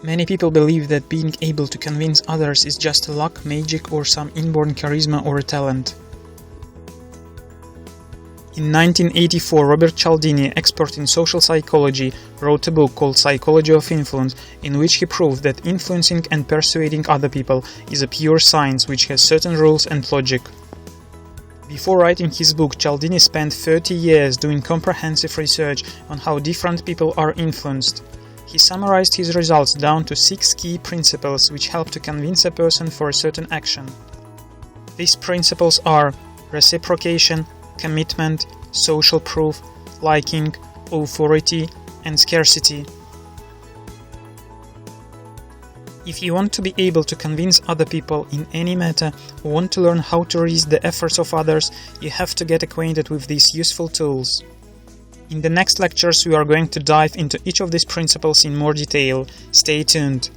Many people believe that being able to convince others is just luck, magic, or some inborn charisma or a talent. In 1984, Robert Cialdini, expert in social psychology, wrote a book called Psychology of Influence, in which he proved that influencing and persuading other people is a pure science which has certain rules and logic. Before writing his book, Cialdini spent 30 years doing comprehensive research on how different people are influenced. He summarized his results down to 6 key principles which help to convince a person for a certain action. These principles are reciprocation, commitment, social proof, liking, authority, and scarcity. If you want to be able to convince other people in any matter or want to learn how to raise the efforts of others, you have to get acquainted with these useful tools. In the next lectures we are going to dive into each of these principles in more detail. Stay tuned.